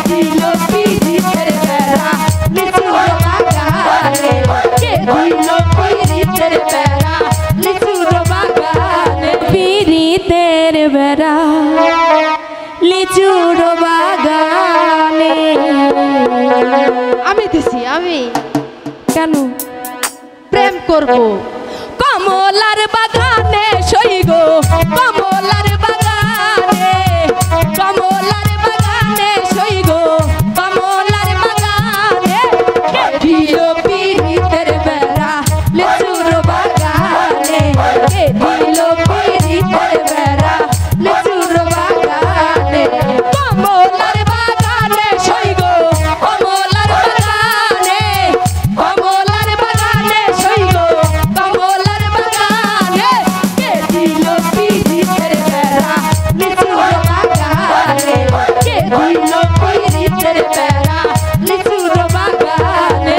দিল পিরিতের বেড়া লিচুর বাগানে কে দিল পিরিতের বেড়া লিচুর বাগানে পিরিতের বেড়া লিচুর বাগানে আমি দিছি আমি কেন প্রেম করব কমলার বাগানে সইগো কমলার বাগানে কমলার বাগানে সইগো কমলার বাগানে কে দিল পিরিতের বেড়া লিচুর বাগানে কে দিল পিরিতের বেড়া লিচুর বাগানে কমলার বাগানে সইগো কমলার বাগানে কমলার বাগানে সইগো কমলার বাগানে কে দিল পিরিতের বেড়া লিচুর বাগানে কে দিল পিরিতের বেড়া লিচুর বাগানে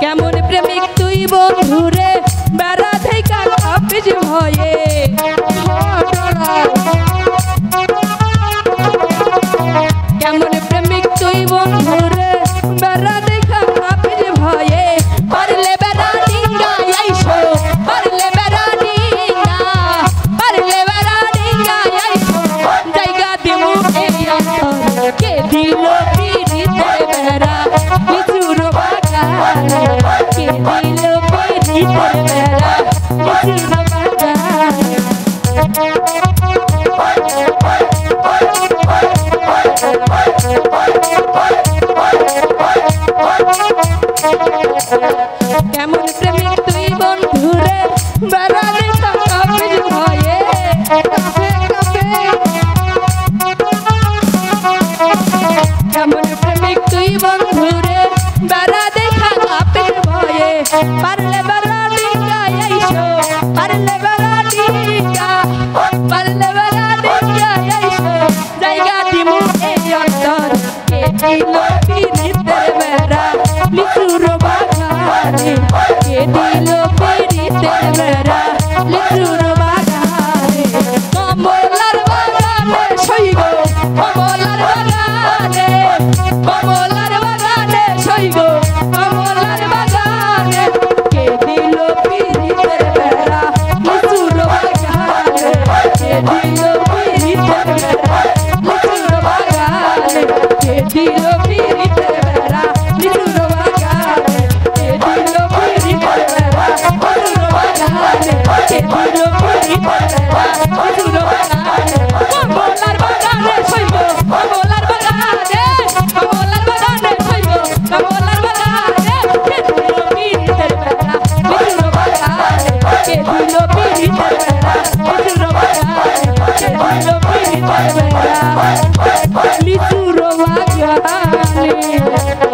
কেমন প্রেমিক তুই বন্ধুরে বেড়া থেকে কাপিস ভয়ে কেমন প্রেমিক তুই বন্ধুরে বেড়া দেখা কাপিস ভয়ে পারলে বেড়া ডিঙ্গা আইসো পারলে বেড়া ডিঙ্গা পারলে বেড়া ডিঙ্গা আইসো জায়গা দিমু এই অন্তর কে দিল পিরিতের বেড়া লিচুর বাগানে কে দিল পিরিতের বেড়া লিচুর বাগানে কেমন প্রেমিক তুই বন্ধুরে বেড়া দেখা কাপিস ভয়ে কাপে কাপে কেমন প্রেমিক তুই বন্ধুরে বেড়া দেখা কাপিস ভয়ে পারলে বেড়া ডিঙ্গা আইসো পারলে বেড়া ডিঙ্গা পারলে বেড়া ডিঙ্গা আইসো জায়গা দিমু এই অন্তর কে দিল পিরিতের বেড়া লিচুর বাগানে কে দিল পিরিতের বেড়া লিচুর বাগানে কমলার বাগানে সইগো কমলার বাগানে কমলার বাগানে সইগো কমলার বাগানে কে দিল পিরিতের বেড়া লিচুর বাগানে কে দিল পিরিতের বেড়া লিচুর বাগানে কে দিল পিরিতের বেড়া লিচুর বাগানে কে দিল পিরিতের বেড়া লিচুর বাগানে কে দিল পিরিতের বেড়া লিচুর বাগানে কমলার বাগানে সইগো কমলার বাগানে কমলার বাগানে সইগো কমলার বাগানে কে দিল পিরিতের বেড়া লিচুর বাগানে কে দিল পিরিতের বেড়া লিচুর বাগানে কে দিল পিরিতের বেড়া লিচুর বাগানে